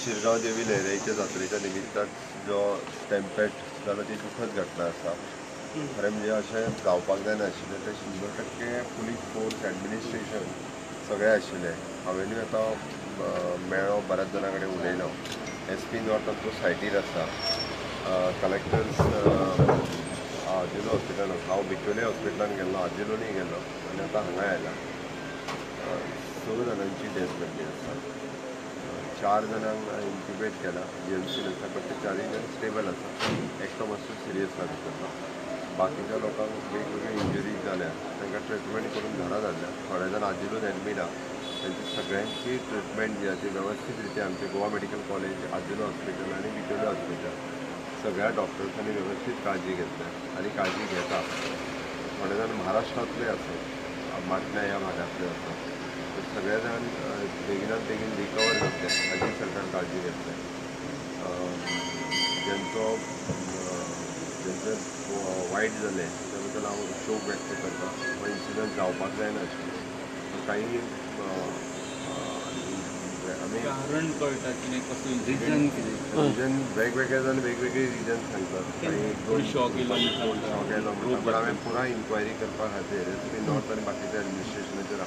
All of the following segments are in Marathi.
शिरगांव देवी लयराईच्या जात्रेच्या निमित्तान जो स्टॅम्पेड जालो ती दुखद घटना आसा. खरें म्हणजे अशें जावपाक जायनाशिल्लें. ते 100% पुलीस फोर्स एडमिनिस्ट्रेशन सगळें आशिल्लें. हांवेनूय आतां मेळ्ळो बऱ्याच जाणां कडेन उलयलो. SP नॉर्थ आमचो सायटीर आसा. कलेक्टर्स आजिलो हॉस्पिटलान हांव बिचोले हॉस्पिटलान गेल्लो, आजिलोनूय गेल्लो आनी आतां हांगाय आयला. 6 जाणांची डेथ जाल्ली आसा. 4 जाणांक इंट्युबेट केला. GMCन आसा बट ते 4 जाण स्टेबल आसा. एकटो मातसो सिरियस आसा भितरलो. बाकीच्या लोकांक वेगवेगळे इंजरीज जाल्या. तांकां ट्रिटमेंट करून घरा धाडल्या. थोडे जाण आजिलूच एडमीट आहा. त्यांची सगळ्यांची ट्रिटमेंट जी आसा ती वेवस्थीत रित्या आमचे गोवा मेडिकल कॉलेज, आजिलो हॉस्पिटल आनी बिचोले हॉस्पिटल सगळ्या डॉक्टर्सांनी वेवस्थीत काळजी घेतल्या आनी काळजी घेता. थोडे जाण महाराष्ट्रांतले आसात, माटण्या ह्या भागांतले आसात. सगळे जाण बेगिनात बेगीन रिकवर जातले हाची सरकार काळजी घेतले. जेंचें वायट जालें त्या बद्दल हांव शोक व्यक्त करता. हो इन्सिडंट जावपाक जायनाशिल्लो. काही आमी कारण कळटा की कसो रिजन वेगवेगळे जाण वेगवेगळे रिजन सांगतात. काही शॉक येयलो पण हांवें पुराय इन्क्वायरी करपा खातीर SP नॉर्थ आनी बाकीच्या एडमिनिस्ट्रेशनाचेर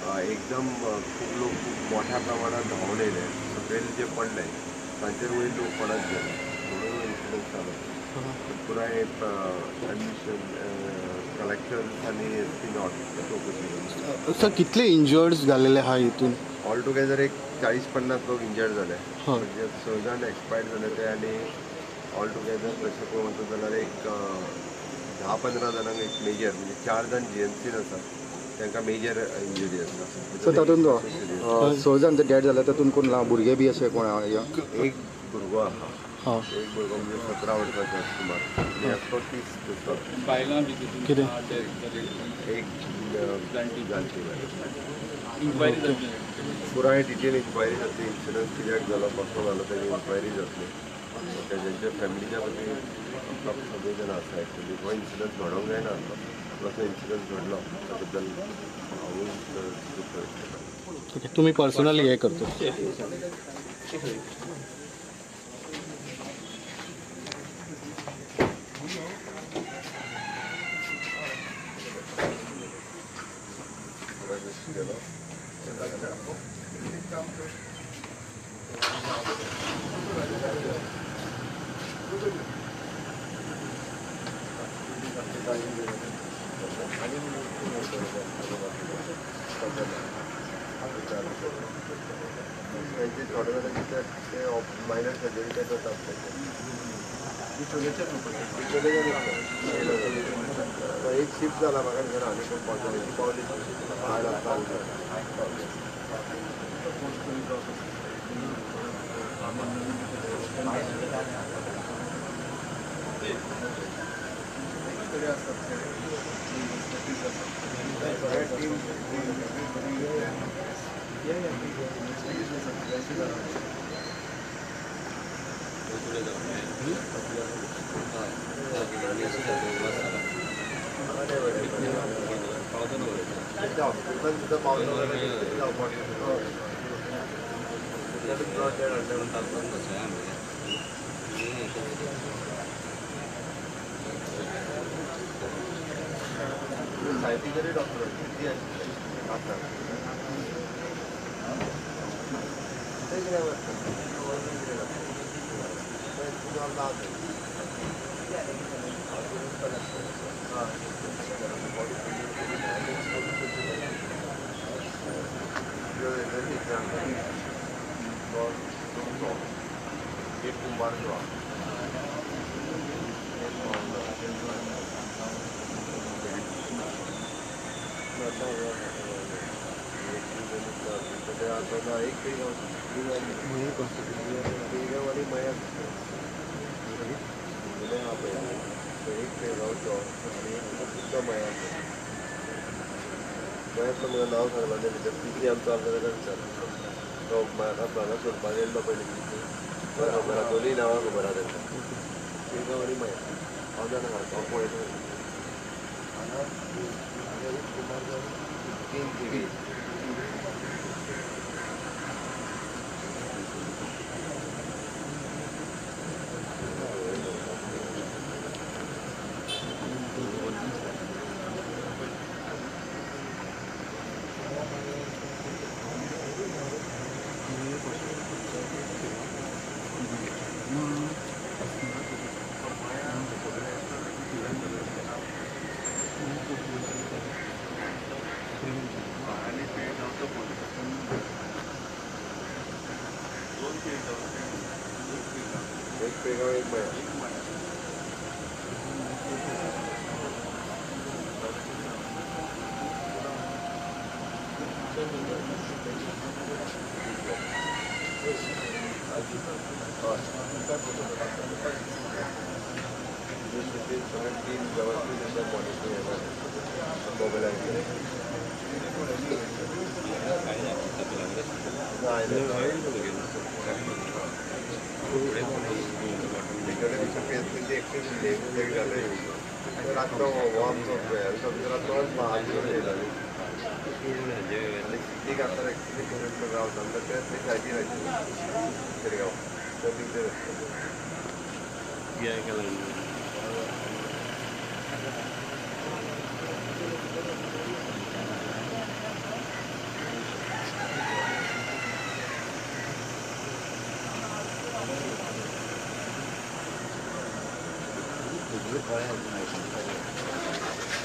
एकदम खूब लोक खूब मोठ्या प्रमाणात धांवून येयले. सकयल जे पडले तांचेर वयर लोक पडत गेले म्हणून इन्सिडंट जालो. पुराय कलेक्टर्स आनी SP नॉर्थ चौकशी करता. सर कितले इंजर्ड्स जाल्ले आहा हितून? ऑल टुगेदर एक 40-50 लोक इंजर्ड जाले. म्हणजे 6 जाण एक्सपायर्ड जाले ते आनी ऑल टुगेदर तशें पळोवंक वचत जाल्यार एक 10-15 जाणांक एक मेजर म्हणजे 4 जाण GMCन आसात. तांकां मेजर इंजरी आसा. सर तातूंत 6 जाण ते डेड जाले तातूंत कोण भुरगे बी अशें कोण आहा? एक भुरगो आहा. एक भुरगो म्हणजे 17 वर्सांचो सुमार आनी एकटो 30 दिसता. बायलां बी कितें? एक जाणटी इन्क्वायरी जातली. पुराय डिटेल इन्क्वायरी जातली. इन्सिडंट कित्याक जालो कसो जालो तेजी इन्क्वायरी जातली. तेज्यांच्या फॅमिलीच्या खातीर आमकां सगळे जाण आसा. एक्चुली हो इन्सिडंट घडोवंक जायना आसलो. असो इन्सिडंट घडलो त्या बद्दल हांवूय दूख व्यक्त करता. तुम्ही पर्सनली हे करतो. थोडे जाणांचे ते मायनर सर्जरी ते करतात. एक शिफ्ट जाला म्हाका घरा आनी कोण पावतली ती पावली सायटी जरी डॉक्टर गोंयांतलो म्हजो नांव सांगलां तें भितर तितली आमचो आसलो ताका विचारलो. तो म्हाका हांगा सोदपाक येयल्लो पयलीं बरें खबर आहा. दोनूय नांवां खबर आहा तांकां. शिरगांव आनी मया हांव जाणा हांव पळयता हांगा कुमार 3 TV एक पेगाव एक मया. तीन व्यवस्थित मोबाईल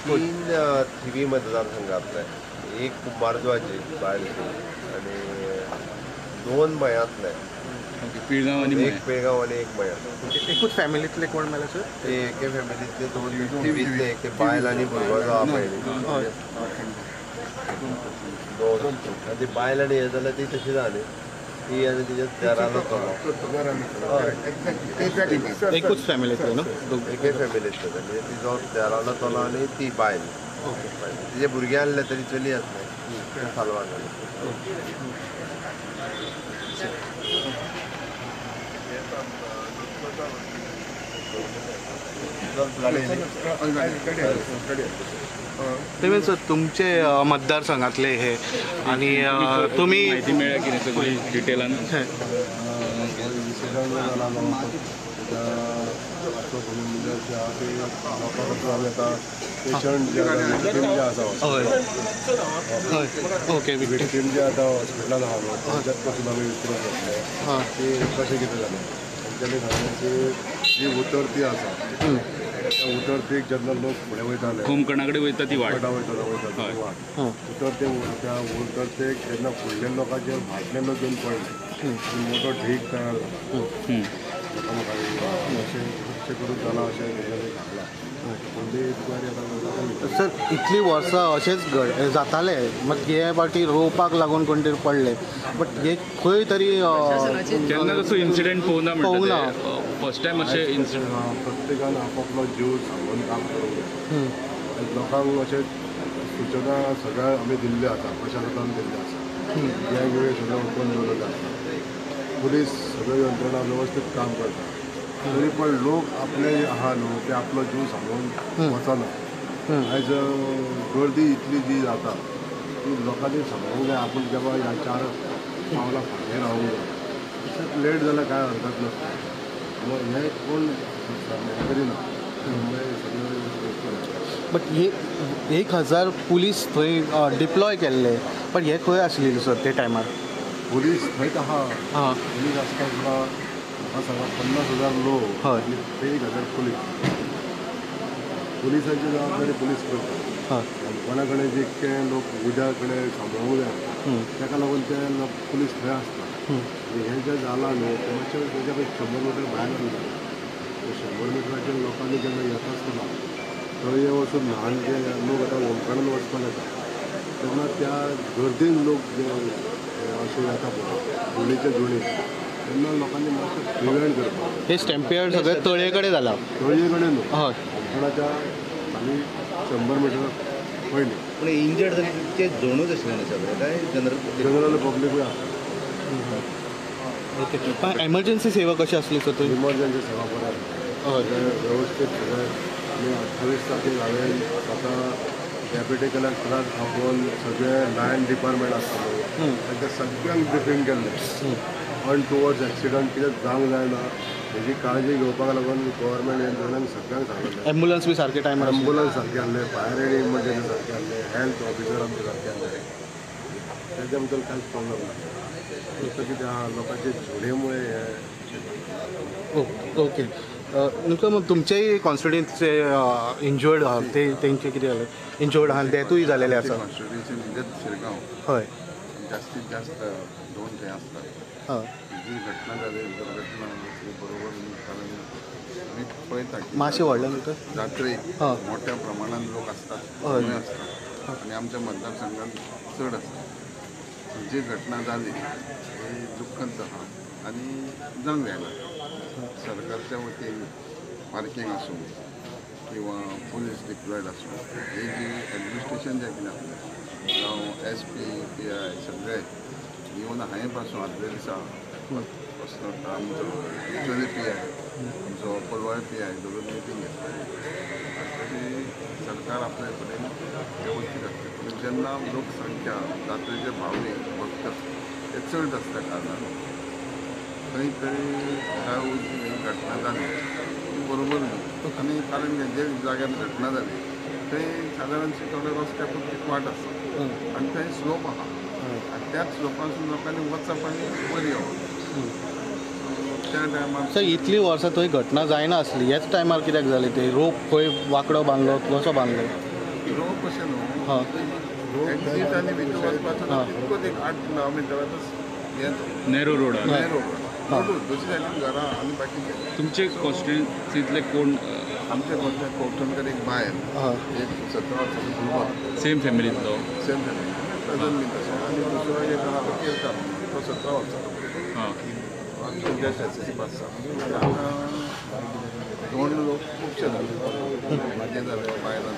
तीन थिवी मतदारसंघातले एक कुंभारजुआचे बायलचे आणि दोन मयांतले पिळगांव आणि एक पेगाव आणि एक मया. एकूच फॅमिलीतले कोण मेले सर? ते एके फॅमिलीतले दोन थिवीतले एक ते बायल आणि भुरगो जो आहा पळय दोन आणि ती बायल आणि हे जाल्यार ती तशी जाली ती आणि तिच्या देरालो चलो एकूच फॅमिलीतले न्हू? एके फॅमिलीतले म्हणजे तिजो देरालो चलो आणि ती बायल तिचे भुरगे आसले तरी चली आसले सालवार जाली. तेव्हा सर तुमचे मतदारसंघातले हे आणि तुम्ही माहिती मिळाली की नाही सगळी डिटेलान? पेशंट जे आसा हय हय ओके विक्टीम जे आतां हॉस्पिटलान आहा न्हू त्याच्यात पासून आमी विचारत बसले की कशें कितें जालें तेंच्यांनी सांगलें की जी उतरती आसा त्या उतरतीक जेन्ना लोक फुडें वयताले होमकणा कडेन वयता ती वाट. वयता त्या उतरतेक जेन्ना फुडल्या लोकांचेर भाटले लोक येवन पडले मोठो ढीग तयार जाला लोकांक अशें करून जाला अशें तेंच्यांनी सांगलां. सर इतली वर्सां अशेंच जाताले मात हे फावटी रोवपाक लागून कोण तरी पडले बट हे खंय तरी केन्ना तसो इन्सिडेंट पळोवना म्हणटा फर्स्ट टायम अशें इन्सिडेंट. प्रत्येकान आपापलो जीव सांगून काम करूंक जाय. लोकांक अशें सूचना सगळ्या आमी दिल्ले आसा प्रशासनान दिल्ले आसा वेगवेगळे सगळे ओपन दवरलेले आसा पुलीस सगळे यंत्रणा वेवस्थीत काम करता तरी पण लोक आपले आहा न्हू ते आपलो जीव सांगून वचना. आयज गर्दी इतली जी जाता ती लोकांनी सांगूंक जाय आपूण जेव्हा ह्या 4 पावलां फाटीं रावूंक जाय लेट जाल्यार कांय हरकत नासता मग हे कोण करिना बट हे 1000 पुलीस थंय डिप्लॉय केल्ले पण हे खंय आसले सर ते टायमार? पुलीस थंयच आहा हां पुलीस आसता तुका म्हाका सांगा 50,000 लोक हय. आनी 1,000 पुलिसांची जबाबदारी पुलीस करता. हय कोणा कडेन जितके लोक उज्या कडेन सांबाळूंक जाय ताका लागून ते पुलीस थंय आसता. हे जें जालां न्हू ते मातशें तेच्या 100 मिटर भायर उरता. 100 मिटराचेर लोकांनी जेन्ना येता आसतना थंय वचून ल्हान जे लोक आतां होमकारान वचपाक येता तेन्ना त्या गर्दीन लोक जे अशें येता पळय जोडीचे जोडी तेन्ना लोकांनी मातशें प्रिवेंट करपाक हे स्टॅम्पियड सगळे तळये कडेन जाला. तळये कडेन न्हू हय होमकाराच्या आनी 100 मिटर पयलीं पण इंजर्ड झाले ते जणूच असले ना सगळे काय जनरल पब्लीकूय आसा. ओके पण एमर्जन्सी सेवा कशी असली सर थंय? इमर्जन्सी सेवा बऱ्या वेवस्थीत सगळे आनी 28 तारखेक हांवें स्वता डेप्युटी कलेक्टराक आपोवन सगळे लायन डिपार्टमेंट आसतलो तांच्या सगळ्यांक ब्रिफींग केल्लें अनटुवर्ड्स एक्सिडंट कितें जावंक जायना हेजी काळजी घेवपाक लागून गव्हर्मेंट यंत्रणांक सगळ्यांक सांगलें. ॲम्ब्युलन्स बी सारके टायमार ॲम्ब्युलन्स सारके आहले फायर एड इमर्जन्सी सारके आहले हेल्थ ऑफिसर आमचे सारके आहले तेज्या बद्दल कांयच प्रॉब्लम ना. फक्त कितें आहा लोकांचे झुडेमुळे हे ओके तुमकां मग तुमचेय कॉन्स्टिट्युन्सीचे इंजर्ड आहा ते तेंचे कितें जालें इंजर्ड आहा डेथूय जालेले आसा? कॉन्स्टिट्युन्सी म्हणजे शिरगांव हय जास्तीत जास्त 2 ते आसतात हय जी घटना झाली दुर्घटना ती बरोबर नाही. कारण मी पळयता की मातशें व्हडलें न्हू जात्रेक हां. मोठ्या प्रमाणात लोक असतात हय. कमी असतात आणि आमच्या मतदारसंघात चड असतात. जी घटना जाली ही दुःखद आहा आणि जावंक जायना. सरकारच्या वतीन पार्किंग आसूं किंवा पुलीस डिप्लॉयड आसूं हे जी एडमिनिस्ट्रेशन जें कितें आपलें जावं SP PI सगळे इवन हांवें पासून आदल्या दिसा वचून आमचो एक्चुअली PI आमचो कोलवाळे PI दोन मिटींग घेतली. सरकार आपले कडेन व्यवस्थीत आसता पूण जेन्ना लोकसंख्या जात्रेचे भावीक भक्त ते चड आसल्या कारणान खंय तरी ही घटना जाली ती बरोबर न्हू. आनी कारण जे जाग्यार घटना जाली थंय सादारणशी थोडे रस्त्या परत वाट आसा आनी थंय स्लोप आहा आनी त्याच स्लोपासून लोकांनी वचप आनी वयर येवप. त्या टायमार सर इतलीं वर्सां थंय घटना जायना आसली ह्याच टायमार कित्याक जाली ते रोप खंय वांकडो बांदलो कसो बांदलो रोप कशें न्हू हां एक्झीट आनी भितर वचपाचो तितकोच एक 8 किलोमिटराचोच हें तो नेहरू रोड रोडूच दुसरी सायडीन घरां आनी बाकीचे तुमचे कॉन्स्टिट्युन्सींतले कोण आमचे गोंयच्या कोकणकर एक बायल हां एक 17 वर्साचो भुरगो सेम फॅमिलींतलो सेम प्रेझंट बी तसो आनी दुसरो एक आहा केरकार तो 17 वर्साचो भुरगो हां इंडियन SSC पास हांगा दोन लोक खुबशे जाले म्हाजे जाले बायलां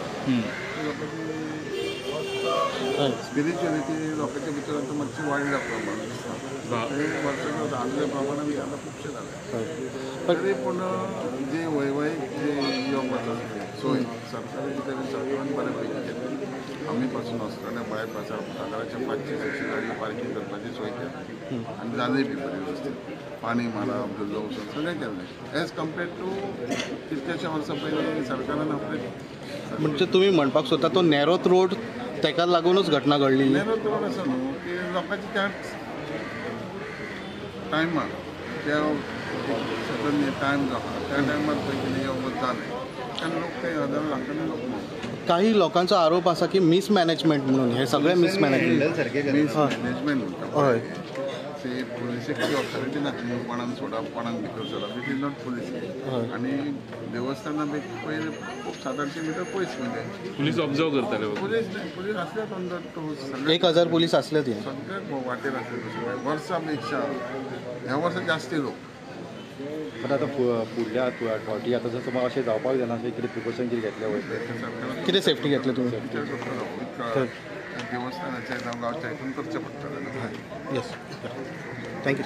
स्पिरिच्युअलिटी लोकांच्या भितर आतां मातशी वाडल्या प्रमाण दिसता. वर्सां जाल्ल्या प्रमाणान बी आतां खुबशे जाले तरी पूण जी वैवाहीक जी येवप आसा सोय सरकारान बऱ्या पैकी केली. आमी पासून आसतना भायर पासा सादारणशे 500-600 गाडी पार्किंग करपाची सोय केली आनी जाली बी बरी वेवस्थीत. पाणी मारप धुल्लो वचून सगळें केल्लें एज कम्पेर्ड टू कितलेशे वर्सां पयलीं सरकारान आपले म्हणजे तुमी म्हणपाक सोदता तो नॅरोत रोड तेका लागूनच घटना घडली नेरो रोड आसा न्हू की लोकांचे त्याच टायमार त्या सडन टायम जो आहा त्या टायमार थंय कितें येवप जालें आनी लोक ते हजारां लाखांनी लोक न्हू. काही लोकांचा आरोप असा की मिसमॅनेजमेंट म्हणून हे सगळे मिसमॅनेजमेंट हँडल सारकें केलें. मॅनेजमेंट म्हणटा हय ते पुलिसेक ती ऑथॉरिटी ना कोणाक सोडप कोणाक भितर सरप इट इज नॉट पुलीस. आनी देवस्थानां पयलीं खूब 700-800 मिटर पयस म्हणजे पुलीस ऑब्जर्व करताले पुलीस असल्यात ऑन सगळे 1000 पोलीस असले ते सगळ्या वाटेर असले वर्सां पेक्षा ह्या वर्सा जास्ती लोक. पण आता फुडल्या फावटी आता जसं मग अशें जावपाक जायना अशें कितें प्रिकॉशन कितें घेतले वयता किती सेफ्टी घेतले तुम्ही देवस्थानाच्या जावं गांवच्या हितून करचें पडटलें. येस थँक्यू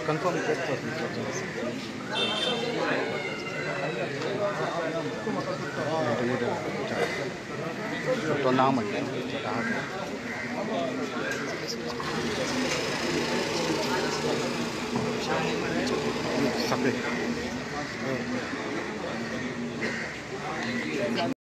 कन्फर्म तो नाव म्हटलं सगळे